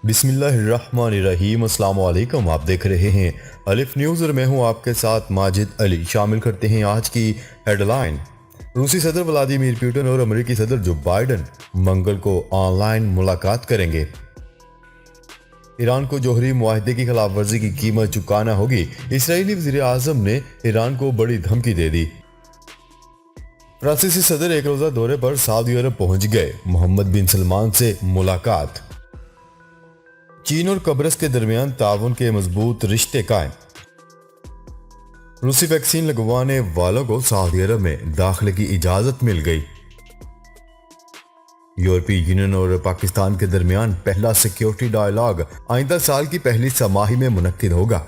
बिस्मिल्लाहिर्रहमानिर्रहीम। अस्सलाम वालेकुम। आप देख रहे हैं अलिफ न्यूज़ और मैं हूं आपके साथ माजिद अली। शामिल करते हैं आज की हेडलाइन। रूसी सदर व्लादिमीर पुतिन और अमेरिकी सदर जो बाइडन मंगल को ऑनलाइन मुलाकात करेंगे। ईरान को जौहरी मुआहदे की खिलाफ वर्जी की कीमत चुकाना होगी। इसराइली वज़ीर आज़म ने ईरान को बड़ी धमकी दे दी। फ्रांसीसी सदर एक रोज़ा दौरे पर सऊदी अरब पहुंच गए। मोहम्मद बिन सलमान से मुलाकात। चीन और कब्रस के दरमियान ताउन के मजबूत रिश्ते कायम। रूसी वैक्सीन लगवाने वालों को सऊदी अरब में दाखिले की इजाजत मिल गई। यूरोपीय यूनियन और पाकिस्तान के दरमियान पहला सिक्योरिटी डायलॉग आइंदा साल की पहली छमाही में मुनक्किद होगा।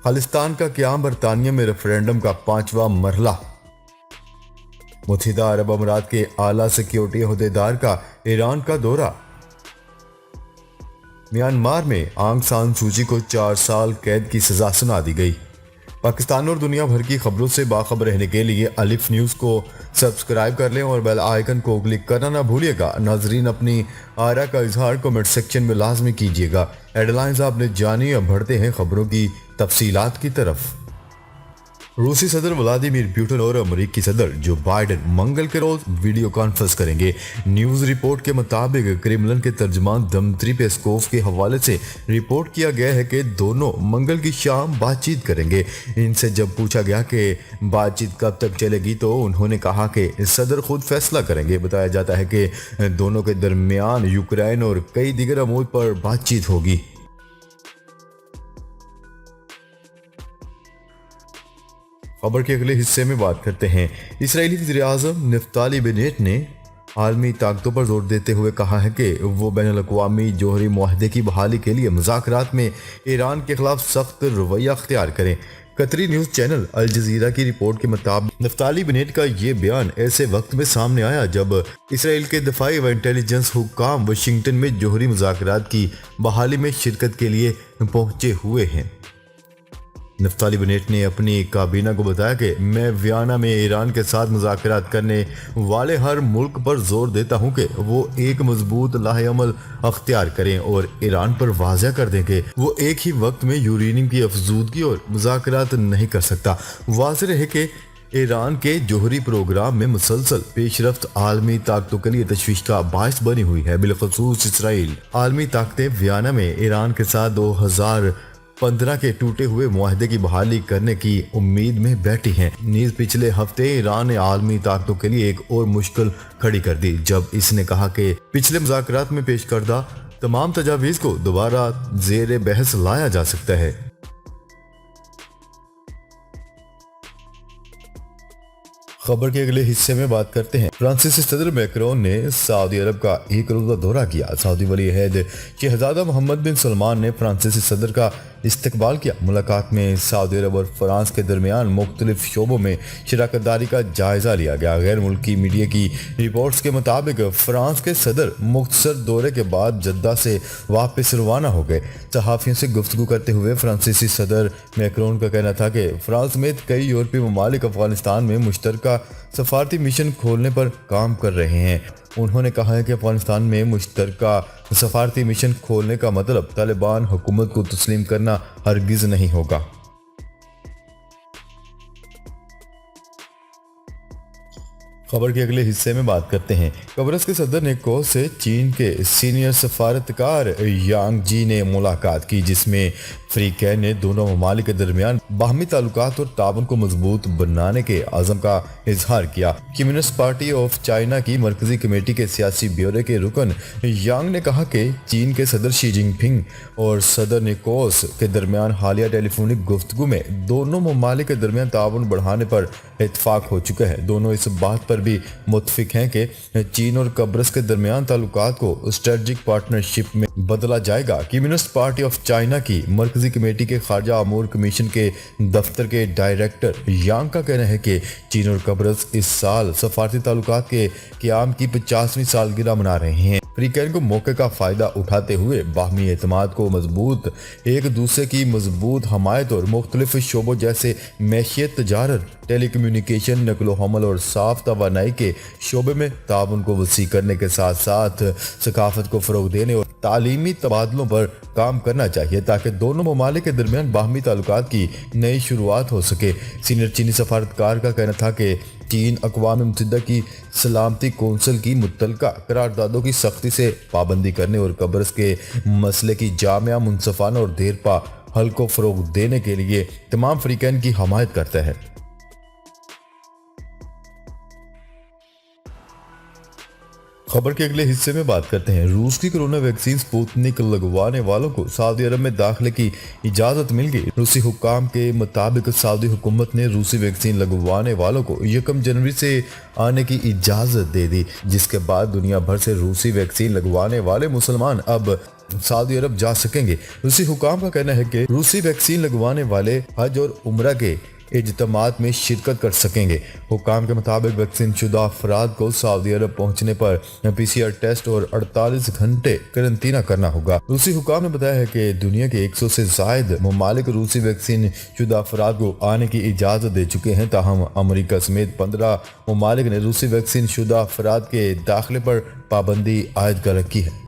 खालिस्तान का क़याम बरतानिया में रेफरेंडम का 5वां मरहला। मुत्तहिदा अरब अमीरात के आला सिक्योरिटी अहदेदार का ईरान का दौरा। म्यांमार में आंग सान सूची को 4 साल कैद की सजा सुना दी गई। पाकिस्तान और दुनिया भर की खबरों से बाखबर रहने के लिए अलिफ न्यूज़ को सब्सक्राइब कर लें और बेल आइकन को क्लिक करना ना भूलिएगा। नाजरीन, अपनी आरा का इजहार कमेंट सेक्शन में लाजमी कीजिएगा। हेडलाइंस आपने जानी, अब बढ़ते हैं खबरों की तफसीलात की तरफ। रूसी सदर व्लादिमीर पुतिन और अमेरिकी सदर जो बाइडन मंगल के रोज वीडियो कॉन्फ्रेंस करेंगे। न्यूज रिपोर्ट के मुताबिक क्रेमलिन के तर्जमान दमित्री पेस्कोव के हवाले से रिपोर्ट किया गया है कि दोनों मंगल की शाम बातचीत करेंगे। इनसे जब पूछा गया कि बातचीत कब तक चलेगी तो उन्होंने कहा कि सदर खुद फैसला करेंगे। बताया जाता है कि दोनों के दरमियान यूक्रेन और कई दीगर अमूर पर बातचीत होगी। खबर के अगले हिस्से में बात करते हैं। इसराइली वज़ीर आज़म नफ्ताली बेनेट ने आलमी ताकतों पर जोर देते हुए कहा है कि वो बैनुल-अक़वामी जौहरी मुआहदे की बहाली के लिए मुज़ाकरात में ईरान के खिलाफ सख्त रवैया अख्तियार करें। कतरी न्यूज़ चैनल अल जज़ीरा की रिपोर्ट के मुताबिक नफ्ताली बेनेट का ये बयान ऐसे वक्त में सामने आया जब इसराइल के दफाई व इंटेलिजेंस हुक्काम वाशिंगटन में जौहरी मुज़ाकरात की बहाली में शिरकत के लिए पहुंचे हुए हैं। नफ्ताली बेनेट ने अपनी काबीना को बताया कि मैं वियना में ईरान के साथ मुज़ाकरात करने वाले हर मुल्क पर जोर देता हूं कि वो एक मजबूत लाहे-अमल अख्तियार करें और ईरान पर वाज़ह कर दें कि वो एक ही वक्त में यूरेनियम की अफजूदगी और मुज़ाकरात नहीं कर सकता। वाज़ेह है कि ईरान के जौहरी प्रोग्राम में मुसलसल पेशरफ्त आलमी ताकतों के लिए तशवीश का बायस बनी हुई है। बिलखसूस इसराइल आलमी ताकतें वियना में ईरान के साथ 2015 के टूटे हुए मुआहदे की बहाली करने की उम्मीद में बैठी हैं। नीज पिछले हफ्ते ईरान ने आलमी ताकतों के लिए एक और मुश्किल खड़ी कर दी जब इसने कहा कि पिछले मुज़ाकरात में पेश करदा तमाम तजावीज़ को दोबारा ज़ेर बहस लाया जा सकता है। खबर के अगले हिस्से में बात करते हैं। फ्रांसीसी सदर मैक्रोन ने सऊदी अरब का एक रोज़ा दौरा किया। सऊदी वली अहद शहजादा मोहम्मद बिन सलमान ने फ्रांसीसी सदर का इस्तकबाल किया। मुलाकात में सऊदी अरब और फ्रांस के दरमियान मुख्तलिफ शोबों में शराकतदारी का जायजा लिया गया। गैर मुल्की मीडिया की रिपोर्ट्स के मुताबिक फ्रांस के सदर मुख्तसर दौरे के बाद जद्दा से वापस रवाना हो गए। सहाफ़ियों से गुफ्तगू करते हुए फ्रांसीसी सदर मैक्रोन का कहना था कि फ्रांस समेत कई यूरोपीय ममालिक अफगानिस्तान में मुश्तरका सफारती मिशन खोलने पर काम कर रहे हैं। उन्होंने कहा है कि अफगानिस्तान में मुश्तरका सफारती मिशन खोलने का मतलब तालिबान हुकूमत को तस्लीम करना हरगिज नहीं होगा। खबर के अगले हिस्से में बात करते हैं। कब्रस के सदर निकोस से चीन के सीनियर सफारतकार यांग जी ने मुलाकात की, जिसमें फ्रीकैन ने दोनों ममालिक के दरमियान बाहमी ताल्लुकात और ताबन को मजबूत बनाने के आज़म का इजहार किया। कम्युनिस्ट पार्टी ऑफ चाइना की मरकजी कमेटी के सियासी ब्यूरो के रुकन यांग ने कहा कि चीन के सदर शी जिनपिंग और सदर निकोस के दरमियान हालिया टेलीफोनिक गुफ्तगू में दोनों ममालिक के दरमियान ताबन बढ़ाने पर इत्तफाक हो चुका है। दोनों इस बात पर भी मुत्तफिक हैं कि चीन और कब्रस के दरमियान ताल्लुकात को स्ट्रेटजिक पार्टनरशिप में बदला जाएगा। कम्युनिस्ट पार्टी ऑफ चाइना की मरकजी कमेटी के खारजा अमूर कमीशन के दफ्तर के डायरेक्टर यांग का कहना है कि चीन और कब्रस इस साल सफारती ताल्लुकात के क़याम की 50वीं सालगिरह मना रहे हैं। फ्रीकैन को मौके का फ़ायदा उठाते हुए बाहमी एतमाद को मजबूत, एक दूसरे की मजबूत हमायत और मुख्तलिफ शोबों जैसे मैशियत, तजारत, टेलीकम्युनिकेशन, नकलो हमल और साफ तवानाई के शोबे में ताउन को वसी करने के साथ साथ सकाफत को फ़रोग़ देने और تعلیمی تبادلوں پر کام کرنا چاہیے تاکہ دونوں ممالک کے درمیان باہمی تعلقات کی نئی شروعات ہو سکے۔ سینئر چینی سفارتکار کا کہنا تھا کہ چین اقوام متحدہ کی سلامتی کونسل کی متعلقہ قراردادوں کی سختی سے پابندی کرنے اور قبرص کے مسئلے کی جامع، منصفانہ اور دیرپا حل کو فروغ دینے کے لیے تمام فریقین کی حمایت کرتا ہے۔ خبر کے اگلے حصے میں بات کرتے ہیں۔ روس کی کرونا ویکسین سپوتنک لگوانے والوں کو سعودی عرب میں داخلے کی اجازت مل گئی۔ روسی حکام کے مطابق سعودی حکومت نے روسی ویکسین لگوانے والوں کو 1 جنوری سے آنے کی اجازت دے دی، جس کے بعد دنیا بھر سے روسی ویکسین لگوانے والے مسلمان اب سعودی عرب جا سکیں گے۔ روسی حکام کا کہنا ہے کہ روسی ویکسین لگوانے والے حج اور عمرہ کے اجتماعات میں شرکت کر سکیں گے۔ حکام کے مطابق ویکسین شدہ افراد کو سعودی عرب پہنچنے پر PCR ٹیسٹ اور 48 گھنٹے قرنطینہ کرنا ہوگا۔ روسی حکام نے بتایا ہے کہ دنیا کے 100 سے زائد ممالک روسی ویکسین شدہ افراد کو آنے کی اجازت دے چکے ہیں، تاہم امریکہ سمیت 15 ممالک نے روسی ویکسین شدہ افراد کے داخلے پر پابندی عائد کر رکھی ہے۔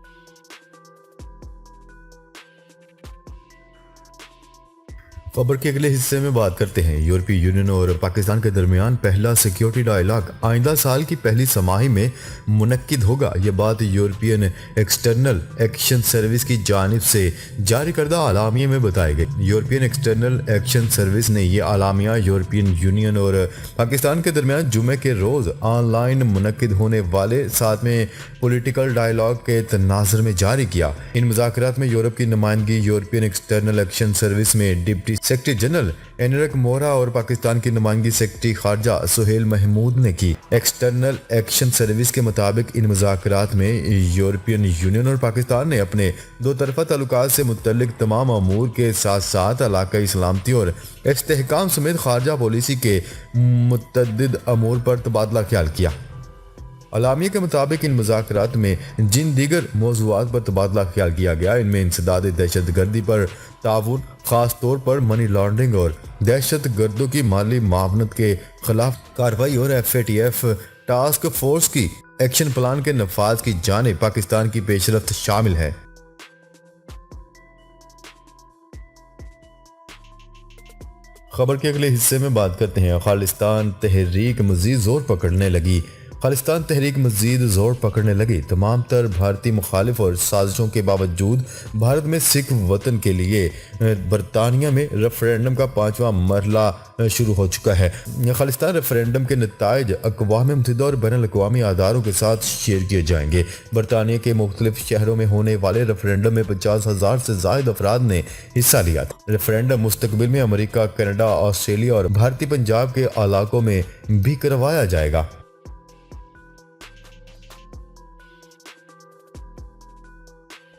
خبر کے اگلے حصے میں بات کرتے ہیں۔ یورپی یونین اور پاکستان کے درمیان پہلا سیکیورٹی ڈائیلاگ آئندہ سال کی پہلی سماہی میں منعقد ہوگا۔ یہ بات یورپین ایکسٹرنل ایکشن سروس کی جانب سے جاری کردہ اعلامیے میں بتائی گئی۔ یورپین ایکسٹرنل ایکشن سروس نے یہ اعلامیہ یورپین یونین اور پاکستان کے درمیان جمعے کے روز آن لائن منعقد ہونے والے 7ویں پولیٹیکل ڈائیلاگ کے تناظر میں جاری کیا۔ ان مذاکرات میں یورپ کی نمائندگی یورپین ایکسٹرنل ایکشن سروس میں ڈپٹی سیکرٹری جنرل اینرک مورا اور پاکستان کی نمائندگی سیکرٹری خارجہ سہیل محمود نے کی۔ ایکسٹرنل ایکشن سروس کے مطابق ان مذاکرات میں یورپین یونین اور پاکستان نے اپنے دو طرفہ تعلقات سے متعلق تمام امور کے ساتھ ساتھ علاقائی سلامتی اور استحکام سمیت خارجہ پالیسی کے متعدد امور پر تبادلہ خیال کیا۔ اعلامیہ کے مطابق ان مذاکرات میں جن دیگر موضوعات پر تبادلہ خیال کیا گیا، ان میں انسداد دہشت گردی پر تعاون، خاص طور پر منی لانڈرنگ اور دہشت گردوں کی مالی معاونت کے خلاف کارروائی اور FATF ٹاسک فورس کی ایکشن پلان کے نفاذ کی جانب پاکستان کی پیش رفت شامل ہے۔ خبر کے اگلے حصے میں بات کرتے ہیں۔ خالصتان تحریک مزید زور پکڑنے لگی۔ خالصتان تحریک مزید زور پکڑنے لگی۔ تمام تر بھارتی مخالف اور سازشوں کے باوجود بھارت میں سکھ وطن کے لیے برطانیہ میں ریفرینڈم کا 5واں مرحلہ شروع ہو چکا ہے۔ خالصتان ریفرینڈم کے نتائج اقوام متحدہ اور بین الاقوامی اداروں کے ساتھ شیئر کیے جائیں گے۔ برطانیہ کے مختلف شہروں میں ہونے والے ریفرینڈم میں 50,000 سے زائد افراد نے حصہ لیا تھا۔ ریفرینڈم مستقبل میں امریکہ، کینیڈا، آسٹریلیا اور بھارتی پنجاب کے علاقوں میں بھی کروایا جائے گا۔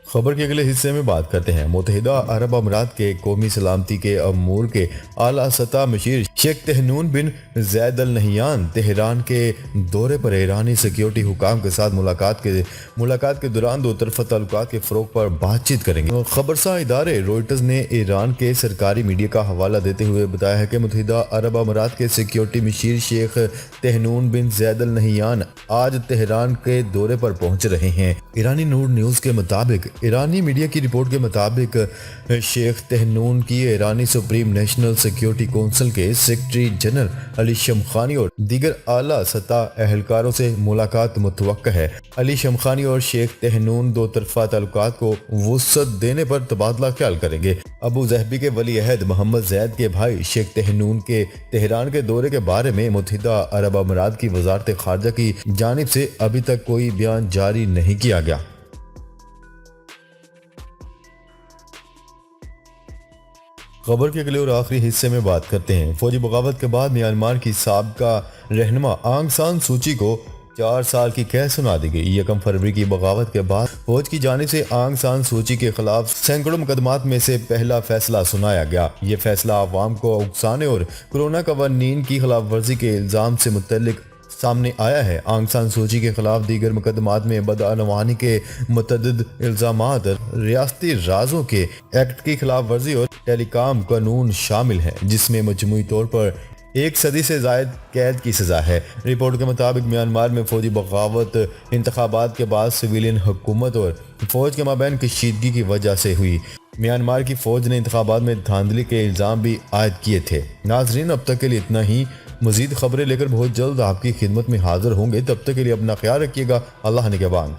خبر کے اگلے حصے میں بات کرتے ہیں۔ متحدہ عرب امارات کے قومی سلامتی کے امور کے اعلیٰ سطح مشیر شیخ تہنون بن زید ال نہیان تہران کے دورے پر ایرانی سیکیورٹی حکام کے ساتھ ملاقات کے دوران دو طرفہ تعلقات کے فروغ پر بات چیت کریں گے۔ خبرساں ادارے روئٹرز نے ایران کے سرکاری میڈیا کا حوالہ دیتے ہوئے بتایا ہے کہ متحدہ عرب امارات کے سیکیورٹی مشیر شیخ تہنون بن زید ال نہیان آج تہران کے دورے پر پہنچ رہے ہیں۔ ایرانی نور نیوز کے مطابق ایرانی میڈیا کی رپورٹ کے مطابق شیخ تہنون کی ایرانی سپریم نیشنل سیکیورٹی کونسل کے سیکرٹری جنرل علی شمخانی اور دیگر اعلیٰ سطح اہلکاروں سے ملاقات متوقع ہے۔ علی شمخانی اور شیخ تہنون دو طرفہ تعلقات کو وسعت دینے پر تبادلہ خیال کریں گے۔ ابو ظہبی کے ولی عہد محمد زید کے بھائی شیخ تہنون کے تہران کے دورے کے بارے میں متحدہ عرب امارات کی وزارت خارجہ کی جانب سے ابھی تک کوئی بیان جاری نہیں کیا گیا۔ خبر کے اگلے اور آخری حصے میں بات کرتے ہیں۔ فوجی بغاوت کے بعد میانمار کی سابقہ رہنما آنگ سان سوچی کو 4 سال کی قید سنا دی گئی۔ 1 فروری کی بغاوت کے بعد فوج کی جانب سے آنگ سان سوچی کے خلاف سینکڑوں مقدمات میں سے پہلا فیصلہ سنایا گیا۔ یہ فیصلہ عوام کو اکسانے اور کورونا قوانین کی خلاف ورزی کے الزام سے متعلق سامنے آیا ہے۔ آنگ سان سوچی کے خلاف دیگر مقدمات میں بدعنوانی کے متعدد الزامات، ریاستی رازوں کے ایکٹ کی خلاف ورزی اور ٹیلی کام قانون شامل ہیں، جس میں مجموعی طور پر 1 صدی سے زائد قید کی سزا ہے۔ رپورٹ کے مطابق میانمار میں فوجی بغاوت انتخابات کے بعد سویلین حکومت اور فوج کے مابین کشیدگی کی وجہ سے ہوئی۔ میانمار کی فوج نے انتخابات میں دھاندلی کے الزام بھی عائد کیے تھے۔ ناظرین، اب تک کے لیے اتنا ہی۔ مزید خبریں لے کر بہت جلد آپ کی خدمت میں حاضر ہوں گے۔ تب تک کے لیے اپنا خیال رکھیے گا۔ اللہ نگہبان۔